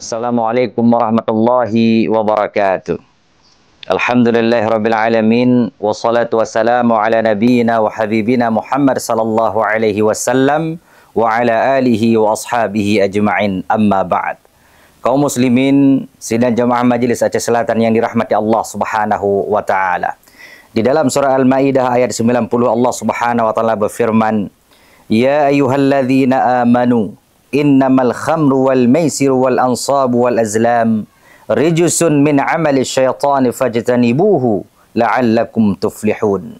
Assalamualaikum warahmatullahi wabarakatuh. Alhamdulillahirabbil alamin wassalatu wassalamu ala nabiyyina wa habibina Muhammad sallallahu alaihi wasallam wa ala alihi wa ashabihi ajma'in, amma ba'd. Kaum muslimin sidang jamaah Majelis Aceh Selatan yang dirahmati Allah Subhanahu wa taala. Di dalam surah Al-Maidah ayat 90 Allah Subhanahu wa taala berfirman, "Ya ayyuhalladzina amanu innamal khamru wal maisiru wal ansabu wal azlam rijsun min amali syaitani fajtanibuhu la'allakum tuflihun."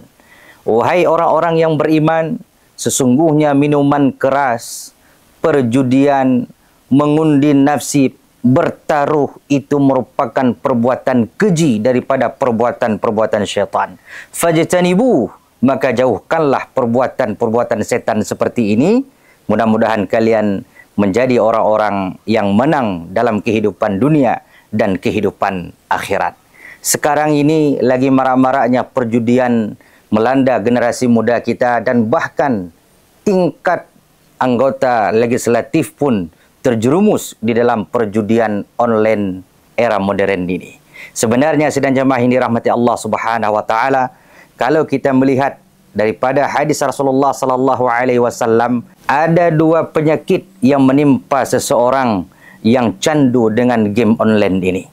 Wahai orang-orang yang beriman, sesungguhnya minuman keras, perjudian, mengundi nafsi, bertaruh itu merupakan perbuatan keji daripada perbuatan-perbuatan syaitan. Fajtanibuh, maka jauhkanlah perbuatan-perbuatan setan seperti ini. Mudah-mudahan kalian menjadi orang-orang yang menang dalam kehidupan dunia dan kehidupan akhirat. Sekarang ini lagi marak-maraknya perjudian melanda generasi muda kita, dan bahkan tingkat anggota legislatif pun terjerumus di dalam perjudian online era modern ini. Sebenarnya sidang jamaah yang dirahmati Allah Subhanahu wa taala, kalau kita melihat daripada hadis Rasulullah sallallahu alaihi wasallam, ada dua penyakit yang menimpa seseorang yang candu dengan game online ini.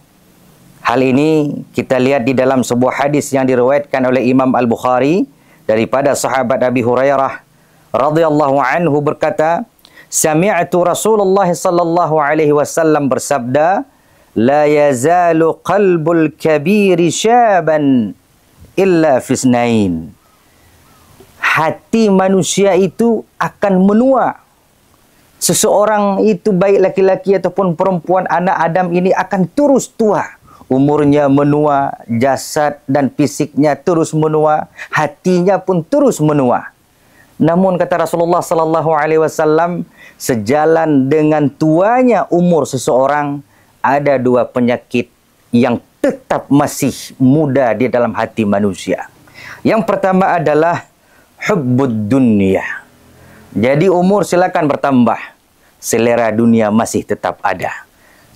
Hal ini kita lihat di dalam sebuah hadis yang diriwayatkan oleh Imam Al-Bukhari daripada sahabat Abi Hurairah radhiyallahu anhu berkata, "Sami'tu Rasulullah sallallahu alaihi wasallam bersabda, la yazalu qalbul kabiri syaban illa fisnain." Hati manusia itu akan menua. Seseorang itu baik laki-laki ataupun perempuan, anak Adam ini akan terus tua. Umurnya menua, jasad dan fisiknya terus menua, hatinya pun terus menua. Namun kata Rasulullah sallallahu alaihi wasallam, sejalan dengan tuanya umur seseorang, ada dua penyakit yang tetap masih muda di dalam hati manusia. Yang pertama adalah hubbud dunya. Jadi umur silakan bertambah, selera dunia masih tetap ada.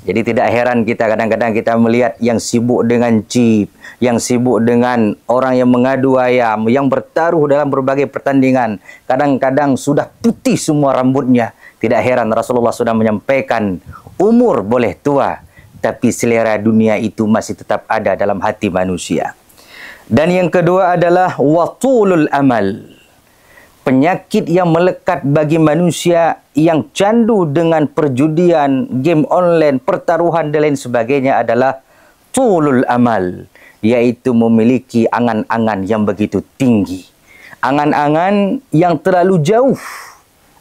Jadi tidak heran kita kadang-kadang kita melihat yang sibuk dengan chip, yang sibuk dengan orang yang mengadu ayam, yang bertaruh dalam berbagai pertandingan. Kadang-kadang sudah putih semua rambutnya. Tidak heran Rasulullah sudah menyampaikan, umur boleh tua, tapi selera dunia itu masih tetap ada dalam hati manusia. Dan yang kedua adalah watulul amal. Penyakit yang melekat bagi manusia yang candu dengan perjudian, game online, pertaruhan dan lain sebagainya adalah tulul amal, yaitu memiliki angan-angan yang begitu tinggi. Angan-angan yang terlalu jauh.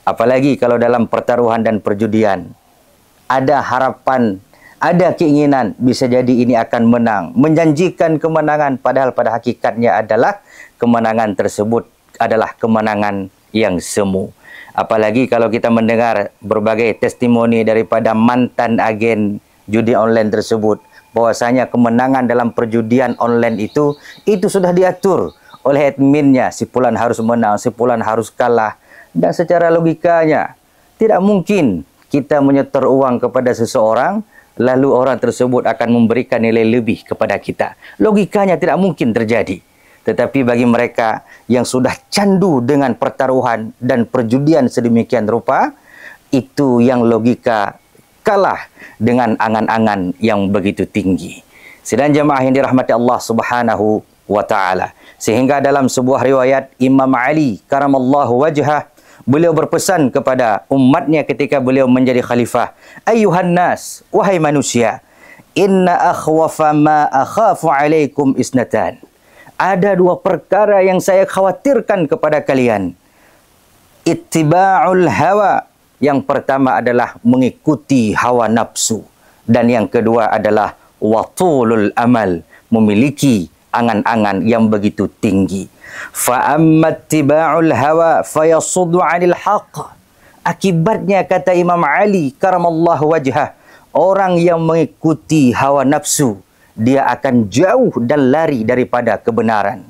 Apalagi kalau dalam pertaruhan dan perjudian ada harapan, ada keinginan bisa jadi ini akan menang, menjanjikan kemenangan, padahal pada hakikatnya adalah kemenangan tersebut adalah kemenangan yang semu. Apalagi kalau kita mendengar berbagai testimoni daripada mantan agen judi online tersebut, bahwasanya kemenangan dalam perjudian online itu sudah diatur oleh adminnya. Si fulan harus menang, si fulan harus kalah. Dan secara logikanya tidak mungkin kita menyetor uang kepada seseorang lalu orang tersebut akan memberikan nilai lebih kepada kita. Logikanya tidak mungkin terjadi. Tetapi bagi mereka yang sudah candu dengan pertaruhan dan perjudian sedemikian rupa, itu yang logika kalah dengan angan-angan yang begitu tinggi. Sidang jamaah yang dirahmati Allah Subhanahu wa taala. Sehingga dalam sebuah riwayat Imam Ali karamallahu wajhah, beliau berpesan kepada umatnya ketika beliau menjadi khalifah, "Ayyuhan nas, wahai manusia, inna akhwafa ma akhafu alaikum isnatan." Ada dua perkara yang saya khawatirkan kepada kalian. Ittiba'ul hawa. Yang pertama adalah mengikuti hawa nafsu. Dan yang kedua adalah watulul amal. Memiliki angan-angan yang begitu tinggi. Fa'amma ittiba'ul hawa fayasuddu 'anil haqq. Akibatnya kata Imam Ali karamallahu wajhah, orang yang mengikuti hawa nafsu, dia akan jauh dan lari daripada kebenaran.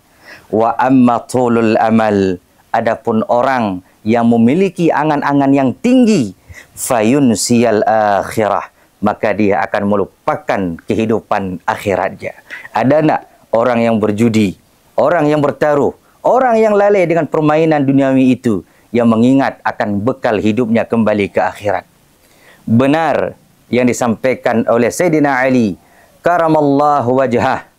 Wa amma tulul amal, adapun orang yang memiliki angan-angan yang tinggi, fayunsiyal akhirah, maka dia akan melupakan kehidupan akhiratnya. Ada nak orang yang berjudi, orang yang bertaruh, orang yang lalai dengan permainan duniawi itu, yang mengingat akan bekal hidupnya kembali ke akhirat. Benar yang disampaikan oleh Sayyidina Ali karamallahu wajhah,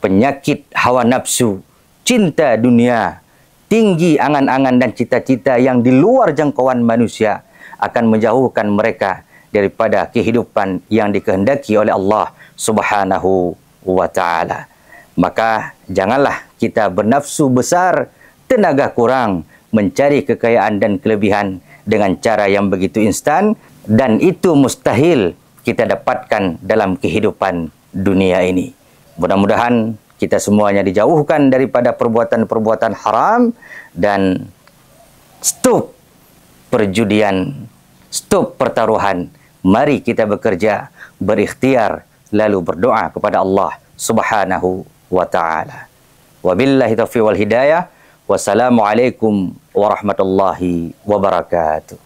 penyakit hawa nafsu, cinta dunia, tinggi angan-angan dan cita-cita yang di luar jangkauan manusia akan menjauhkan mereka daripada kehidupan yang dikehendaki oleh Allah Subhanahu wa ta'ala. Maka janganlah kita bernafsu besar, tenaga kurang, mencari kekayaan dan kelebihan dengan cara yang begitu instan, dan itu mustahil kita dapatkan dalam kehidupan dunia ini. Mudah-mudahan kita semuanya dijauhkan daripada perbuatan-perbuatan haram, dan stop perjudian, stop pertaruhan. Mari kita bekerja, berikhtiar, lalu berdoa kepada Allah Subhanahu wa ta'ala. Wabillahi taufiq wal hidayah. Wassalamualaikum warahmatullahi wabarakatuh.